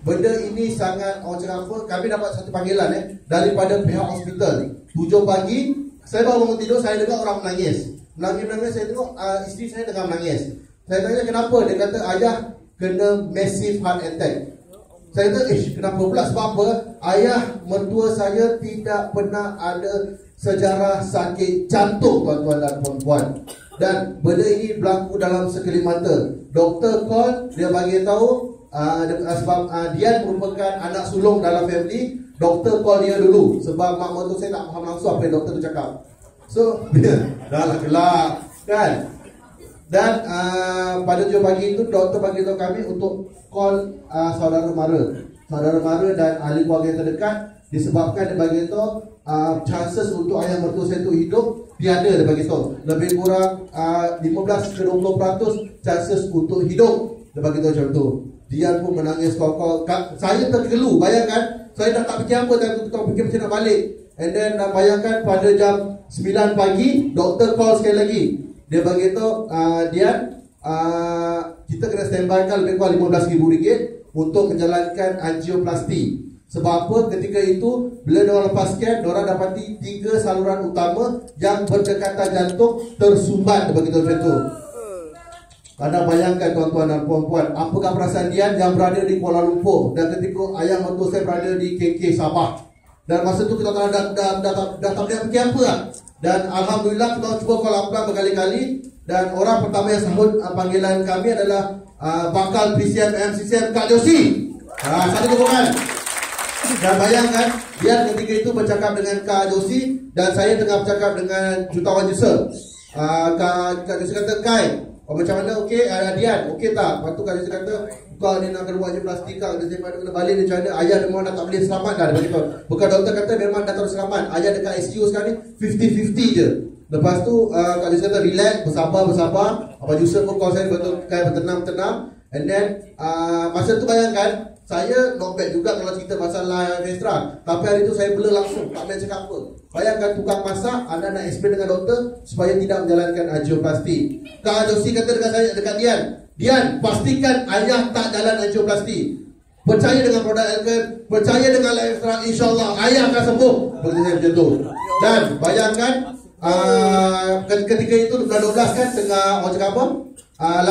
Benda ini sangat, orang cakap apa, kami dapat satu panggilan daripada pihak hospital. 7 pagi, saya baru bangun tidur, saya dengar orang menangis. Menangis, saya tengok isteri saya tengah menangis. Saya tanya kenapa, dia kata ayah kena massive heart attack. Saya kata, kenapa pula, sebab apa? Ayah mertua saya tidak pernah ada sejarah sakit jantung, tuan-tuan dan puan-puan. Dan benda ini berlaku dalam sekelip mata. Doktor call, dia bagi tahu sebab dia merupakan anak sulung dalam family. Doktor call dia dulu sebab mak mertua saya tak faham langsung apa yang doktor tu cakap. So dah lah gelap kan. Dan pada 7 pagi itu doktor bagi tahu kami untuk call saudara mara dan ahli keluarga yang terdekat, disebabkan dia bagi tahu chances untuk ayah mertua saya itu hidup tiada. Dia bagi tahu lebih kurang 15 ke 20% chances untuk hidup. Dia bagi tahu macam tu. Dia pun menangis kau. Saya tergelu. Bayangkan, saya dah tak fikir apa, tak fikir macam nak balik. And then bayangkan pada jam 9 pagi doktor call sekali lagi. Dia bagi tahu kita kena standby kan lebih kurang RM15,000 untuk menjalankan angioplasti. Sebab apa? Ketika itu bila diorang lepaskan, diorang dapati 3 saluran utama yang berdekatan jantung tersumbat. Dia bagi tahu macam tu. Anda bayangkan tuan-tuan dan puan-puan, apakah perasaan dia yang berada di Kuala Lumpur dan ketika ayah mertua saya berada di KK Sabah. Dan masa tu kita dah tak boleh fikir apa lah. Dan Alhamdulillah kita cuba call upline berkali-kali. Dan orang pertama yang sambut panggilan kami adalah bakal PCM MCCM Kak Josie. Satu tepukan. Dan bayangkan, dia ketika itu bercakap dengan Kak Josie dan saya tengah bercakap dengan Jutawan Yusuf. Kak Josie kata, Kai, macam mana, okey, Dian, okey tak? Lepas tu Kak Josie kata, kau ni nak kena buat plastik, Kak Josie kena balik ni macam mana? Ayah memang dah tak boleh selamat dah. Bukan doktor kata memang dah tak boleh selamat. Ayah dekat ICU sekarang ni 50-50 je. Lepas tu Kak Josie kata, relax, bersabar. Abang Yusuf pun call saya, betul, Kai bertenang. And then masa tu bayangkan, saya not bad juga kalau cerita masalah Vestra. Tapi hari tu saya blur langsung, tak boleh cakap apa. Bayangkan tukang masak, anda nak explain dengan doktor supaya tidak menjalankan angioplasti. Kak Josie kata dekat saya, dekat Dian, pastikan ayah tak jalan angioplasti. Percaya dengan produk Elkan, percaya dengan Vestra, insyaAllah ayah akan sembuh. Begitu saya macam tu. Dan bayangkan ketika itu bulan 12 kan, tengah orang cakap apa?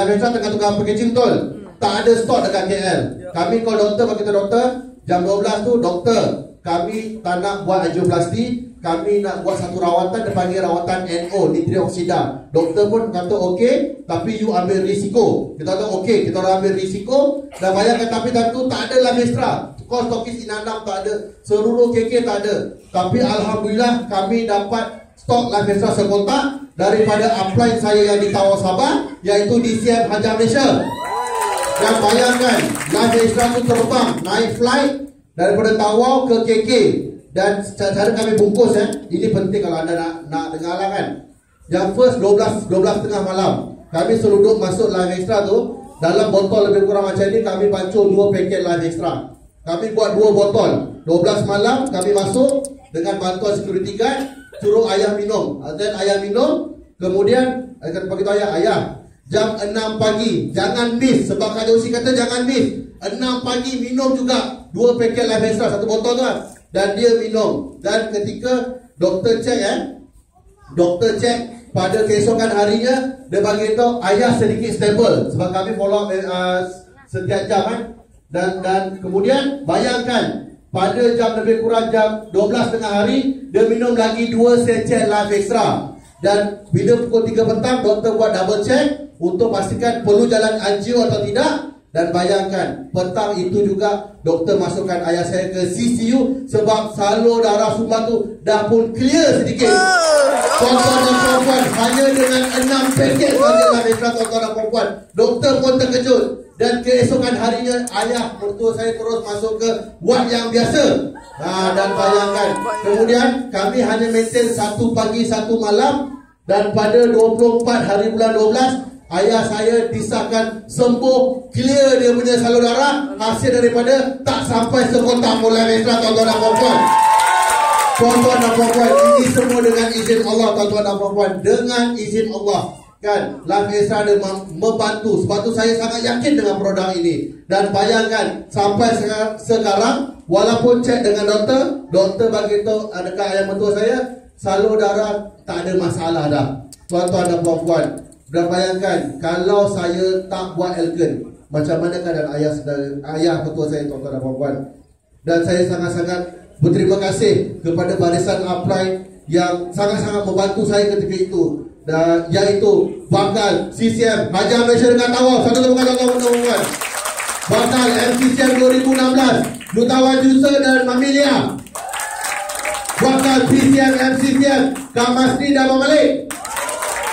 Vestra tengah tukar packaging tol. Tak ada stok dekat KL. Kami call doktor, bagi doktor jam 12 tu, doktor, kami tak nak buat angioplasti, kami nak buat satu rawatan, dia panggil rawatan NO, nitrioksida. Doktor pun kata okey, tapi you ambil risiko. Kita kata okey, kita orang ambil risiko. Dan bayangkan, tapi tentu tak ada lah Vestra. Kos stokis Inanam tak ada, seluruh KK tak ada. Tapi Alhamdulillah kami dapat stok lah Vestra sekotak daripada upline saya yang di Tawau Sabah, iaitu DCM Hajar Malaysia. Dan bayangkan, Live Extra tu terbang, naik flight daripada Tawau ke KK. Dan cara kami bungkus ini penting kalau anda nak dengar lah kan. Yang first 12.30 malam, kami seluduk masuk Live Extra tu. Dalam botol lebih kurang macam ni, kami pancur 2 paket Live Extra. Kami buat 2 botol. 12 malam kami masuk dengan bantuan security guard, suruh ayah minum. Dan ayah minum, kemudian kata bagi tahu ayah, jam 6 pagi jangan miss, sebab Kak Josie kata jangan miss. 6 pagi minum juga 2 paket Live Extra, 1 botol tu kan. Dan dia minum. Dan ketika doktor cek pada keesokan harinya, dia bagi tahu ayah sedikit stable, sebab kami follow up setiap jam kan. Dan kemudian bayangkan, pada jam lebih kurang jam 12 tengah hari, dia minum lagi 2 secet Live Extra. Dan bila pukul 3 petang, doktor buat double check untuk pastikan perlu jalan angio atau tidak. Dan bayangkan, petang itu juga doktor masukkan ayah saya ke CCU sebab salur darah sumbat tu dah pun clear sedikit. Tuan-tuan dan puan-puan, hanya dengan 6 paket saja lah Vestra, tuan-tuan dan puan-puan. Doktor pun terkejut. Dan keesokan harinya, ayah mertua saya terus masuk ke ward yang biasa. Dan bayangkan, kemudian kami hanya maintain 1 pagi 1 malam. Dan pada 24 hari bulan 12, ayah saya disahkan sembuh, clear dia punya salur darah, hasil daripada tak sampai sekotak mulai Vestra, tuan-tuan dan puan-puan. Tuan-tuan dan puan-puan, ini semua dengan izin Allah, tuan-tuan dan puan-puan. Dengan izin Allah. kan, Life Extra ada membantu. Sebab tu saya sangat yakin dengan produk ini. Dan bayangkan sampai sekarang, walaupun cek dengan doktor bagi tahu dekat ayah mentua saya, salur darah tak ada masalah dah, tuan-tuan dan puan-puan. Dan bayangkan kalau saya tak buat Elken, macam mana keadaan ayah mentua saya, tuan-tuan dan puan-puan. Dan saya sangat-sangat berterima kasih kepada barisan Upright yang sangat-sangat membantu saya ketika itu, dan iaitu bakal CCM Haji Malaysia dengan Tawaf. Satu temukan tuan-tuan. Bakal MCCM 2016 Nutawan Jusa dan Mamilia. Bakal PCM MCCM Kamasni dan Mamalik.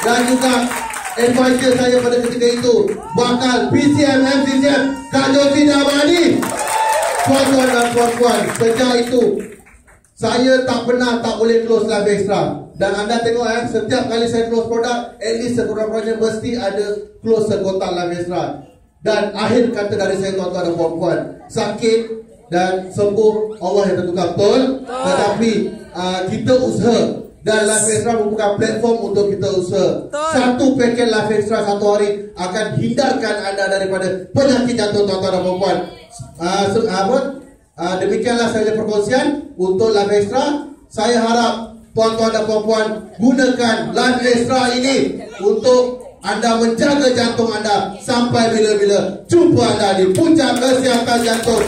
Dan juga advisor saya pada ketika itu bakal PCM MCCM Kak Josi dan Abadi. Tuan-tuan dan puan-puan, sejak itu saya tak boleh close Life Extra. Dan anda tengok setiap kali saya close produk, at least sekurang-kurangnya mesti ada close sekotak Life Extra. Dan akhir kata dari saya, tuan-tuan dan puan-puan, sakit dan sembuh Allah yang tentukan, betul? Tetapi kita usaha, dan Life Extra membuka platform untuk kita usaha. Satu paket Life Extra satu hari akan hindarkan anda daripada penyakit jantung, tuan-tuan dan puan-puan. Demikianlah saya perkongsian untuk Life Extra. Saya harap tuan-tuan dan puan-puan gunakan Life Extra ini untuk anda menjaga jantung anda sampai bila-bila. Jumpa anda di puncak kesihatan jantung.